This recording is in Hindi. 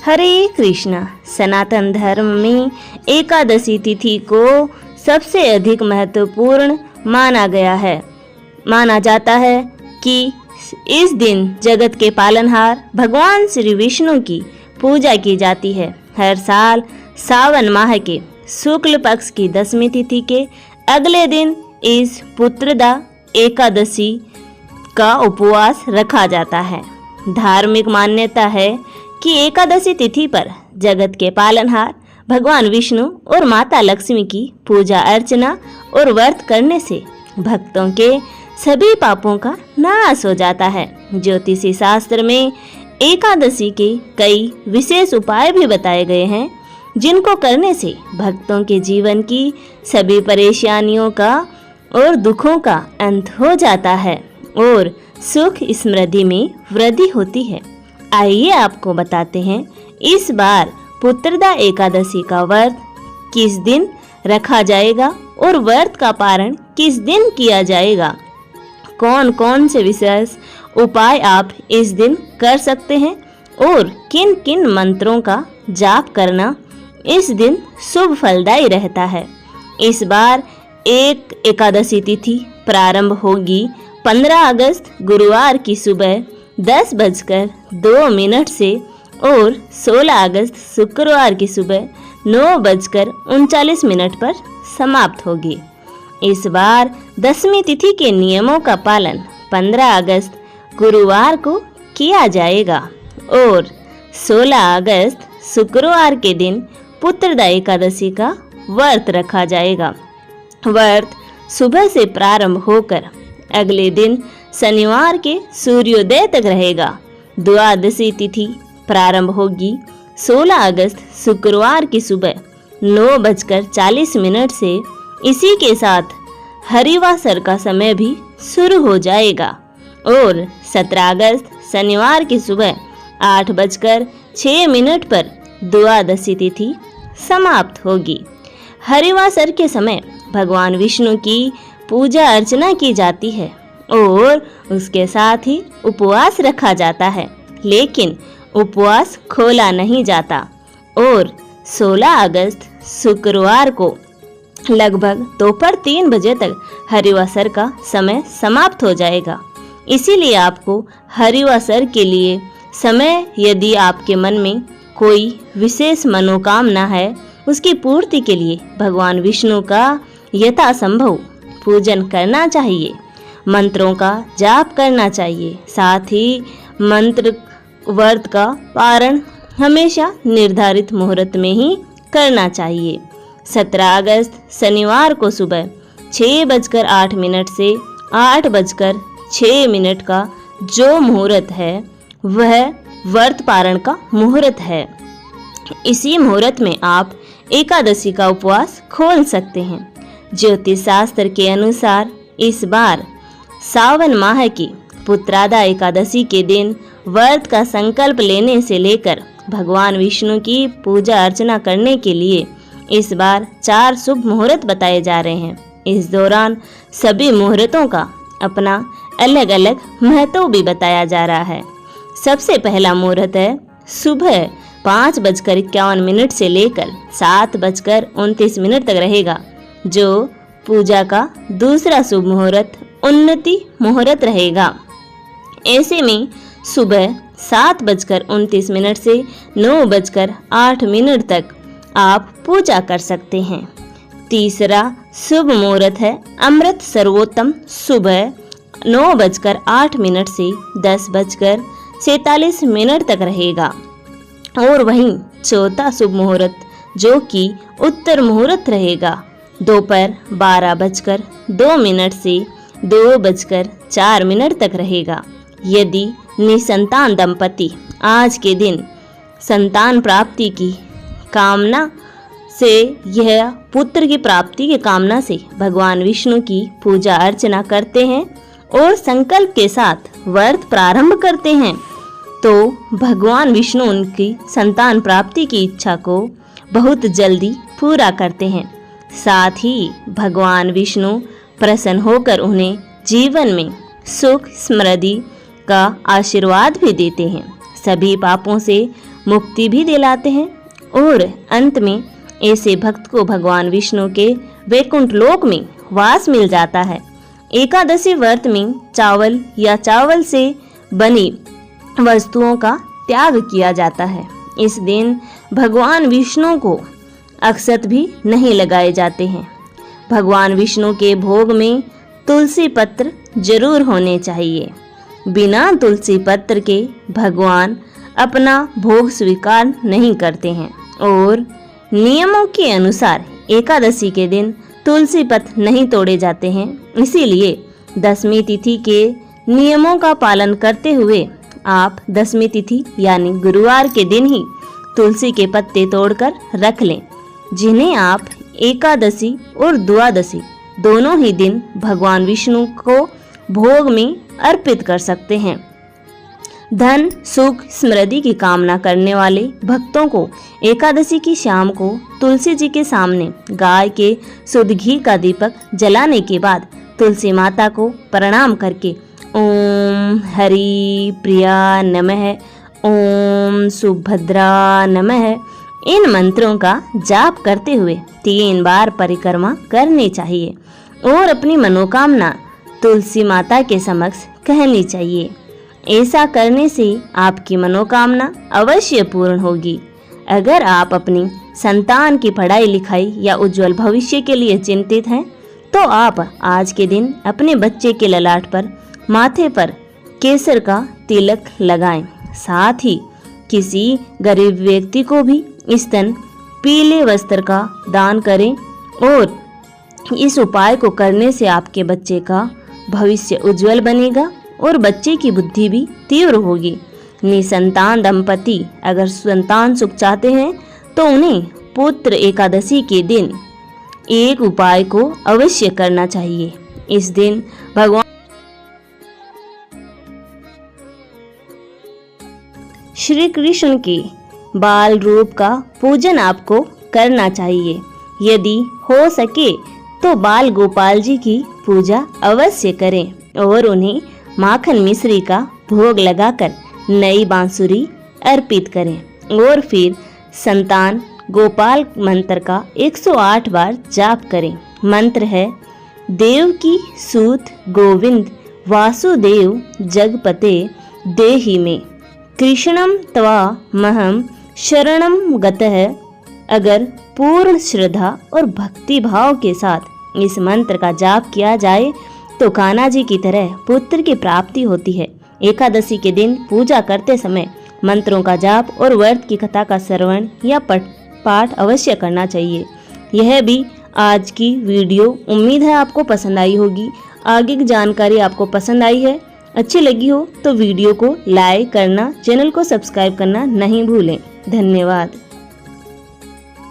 हरे कृष्णा। सनातन धर्म में एकादशी तिथि को सबसे अधिक महत्वपूर्ण माना जाता है कि इस दिन जगत के पालनहार भगवान श्री विष्णु की पूजा की जाती है। हर साल सावन माह के शुक्ल पक्ष की 10वीं तिथि के अगले दिन इस पुत्रदा एकादशी का उपवास रखा जाता है। धार्मिक मान्यता है कि एकादशी तिथि पर जगत के पालनहार भगवान विष्णु और माता लक्ष्मी की पूजा अर्चना और व्रत करने से भक्तों के सभी पापों का नाश हो जाता है। ज्योतिषी शास्त्र में एकादशी के कई विशेष उपाय भी बताए गए हैं, जिनको करने से भक्तों के जीवन की सभी परेशानियों का और दुखों का अंत हो जाता है और सुख समृद्धि में वृद्धि होती है। आइए आपको बताते हैं इस बार पुत्रदा एकादशी का व्रत किस दिन रखा जाएगा और व्रत का पारण किस दिन किया जाएगा। कौन कौन से विशेष उपाय आप इस दिन कर सकते हैं और किन किन मंत्रों का जाप करना इस दिन शुभ फलदायी रहता है। इस बार एक एकादशी तिथि प्रारंभ होगी 15 अगस्त गुरुवार की सुबह 10:02 से और 16 अगस्त शुक्रवार की सुबह 9:39 पर समाप्त होगी। इस बार 10वीं तिथि के नियमों का पालन 15 अगस्त गुरुवार को किया जाएगा और 16 अगस्त शुक्रवार के दिन पुत्रदा एकादशी का व्रत रखा जाएगा। व्रत सुबह से प्रारंभ होकर अगले दिन शनिवार के सूर्योदय तक रहेगा। द्वादशी तिथि प्रारंभ होगी 16 अगस्त शुक्रवार की सुबह 9:40 से। इसी के साथ हरिवासर का समय भी शुरू हो जाएगा और 17 अगस्त शनिवार की सुबह 8:06 पर द्वादशी तिथि समाप्त होगी। हरिवासर के समय भगवान विष्णु की पूजा अर्चना की जाती है और उसके साथ ही उपवास रखा जाता है, लेकिन उपवास खोला नहीं जाता और 16 अगस्त शुक्रवार को लगभग दोपहर 3 बजे तक हरिवासर का समय समाप्त हो जाएगा। इसीलिए आपको हरिवासर के लिए समय, यदि आपके मन में कोई विशेष मनोकामना है, उसकी पूर्ति के लिए भगवान विष्णु का यथासंभव पूजन करना चाहिए, मंत्रों का जाप करना चाहिए। साथ ही मंत्र व्रत का पारण हमेशा निर्धारित मुहूर्त में ही करना चाहिए। 17 अगस्त शनिवार को सुबह 6:08 से 8:06 का जो मुहूर्त है वह व्रत पारण का मुहूर्त है। इसी मुहूर्त में आप एकादशी का उपवास खोल सकते हैं। ज्योतिष शास्त्र के अनुसार इस बार सावन माह की पुत्रदा एकादशी के दिन व्रत का संकल्प लेने से लेकर भगवान विष्णु की पूजा अर्चना करने के लिए इस बार 4 शुभ मुहूर्त बताए जा रहे हैं। इस दौरान सभी मुहूर्तों का अपना अलग अलग महत्व भी बताया जा रहा है। सबसे पहला मुहूर्त है सुबह 5:51 से लेकर 7:29 तक रहेगा, जो पूजा का दूसरा शुभ मुहूर्त उन्नति मुहूर्त रहेगा। ऐसे में सुबह 7:29 से 9:08 तक आप पूजा कर सकते हैं। तीसरा शुभ मुहूर्त है अमृत सर्वोत्तम, सुबह 9:08 से 10:47 तक रहेगा। और वहीं चौथा शुभ मुहूर्त जो कि उत्तर मुहूर्त रहेगा, दोपहर 12:02 से 2:04 तक रहेगा। यदि निसंतान दंपति आज के दिन संतान प्राप्ति की कामना से, यह पुत्र की प्राप्ति की कामना से भगवान विष्णु की पूजा अर्चना करते हैं और संकल्प के साथ व्रत प्रारंभ करते हैं, तो भगवान विष्णु उनकी संतान प्राप्ति की इच्छा को बहुत जल्दी पूरा करते हैं। साथ ही भगवान विष्णु प्रसन्न होकर उन्हें जीवन में सुख समृद्धि का आशीर्वाद भी देते हैं। सभी पापों से मुक्ति भी दिलाते हैं और अंत में ऐसे भक्त को भगवान विष्णु के वैकुंठ लोक में वास मिल जाता है। एकादशी व्रत में चावल या चावल से बनी वस्तुओं का त्याग किया जाता है। इस दिन भगवान विष्णु को अक्षत भी नहीं लगाए जाते हैं। भगवान विष्णु के भोग में तुलसी पत्र जरूर होने चाहिए। बिना तुलसी पत्र के भगवान अपना भोग स्वीकार नहीं करते हैं और नियमों के अनुसार एकादशी के दिन तुलसी पत्र नहीं तोड़े जाते हैं। इसीलिए दशमी तिथि के नियमों का पालन करते हुए आप दशमी तिथि यानी गुरुवार के दिन ही तुलसी के पत्ते तोड़कर रख लें, जिन्हें आप एकादशी और द्वादशी दोनों ही दिन भगवान विष्णु को भोग में अर्पित कर सकते हैं। धन सुख समृद्धि की कामना करने वाले भक्तों को एकादशी की शाम को तुलसी जी के सामने गाय के शुद्ध घी का दीपक जलाने के बाद तुलसी माता को प्रणाम करके ओम हरि प्रिया नमः, ओम सुभद्रा नमः इन मंत्रों का जाप करते हुए 3 बार परिक्रमा करनी चाहिए और अपनी मनोकामना तुलसी माता के समक्ष कहनी चाहिए। ऐसा करने से आपकी मनोकामना अवश्य पूर्ण होगी। अगर आप अपनी संतान की पढ़ाई लिखाई या उज्जवल भविष्य के लिए चिंतित हैं, तो आप आज के दिन अपने बच्चे के ललाट पर माथे पर केसर का तिलक लगाएं। साथ ही किसी गरीब व्यक्ति को भी स्तन पीले वस्त्र का दान करें और इस उपाय को करने से आपके बच्चे का भविष्य उज्जवल बनेगा और बच्चे की बुद्धि भी तीव्र होगी। निसंतान दंपति अगर संतान सुख चाहते हैं तो उन्हें पुत्र एकादशी के दिन एक उपाय को अवश्य करना चाहिए। इस दिन भगवान श्री कृष्ण के बाल रूप का पूजन आपको करना चाहिए। यदि हो सके तो बाल गोपाल जी की पूजा अवश्य करें और उन्हें माखन मिश्री का भोग लगाकर नई बांसुरी अर्पित करें और फिर संतान गोपाल मंत्र का 108 बार जाप करें। मंत्र है देवकी सूत गोविंद वासुदेव जगपते देहि में कृष्णम त्वा महम शरणम गतः। अगर पूर्ण श्रद्धा और भक्ति भाव के साथ इस मंत्र का जाप किया जाए तो कान्हा जी की तरह पुत्र की प्राप्ति होती है। एकादशी के दिन पूजा करते समय मंत्रों का जाप और व्रत की कथा का श्रवण या पाठ अवश्य करना चाहिए। यह भी आज की वीडियो उम्मीद है आपको पसंद आई होगी। आगे की जानकारी आपको पसंद आई है, अच्छी लगी हो तो वीडियो को लाइक करना, चैनल को सब्सक्राइब करना नहीं भूलें। धन्यवाद।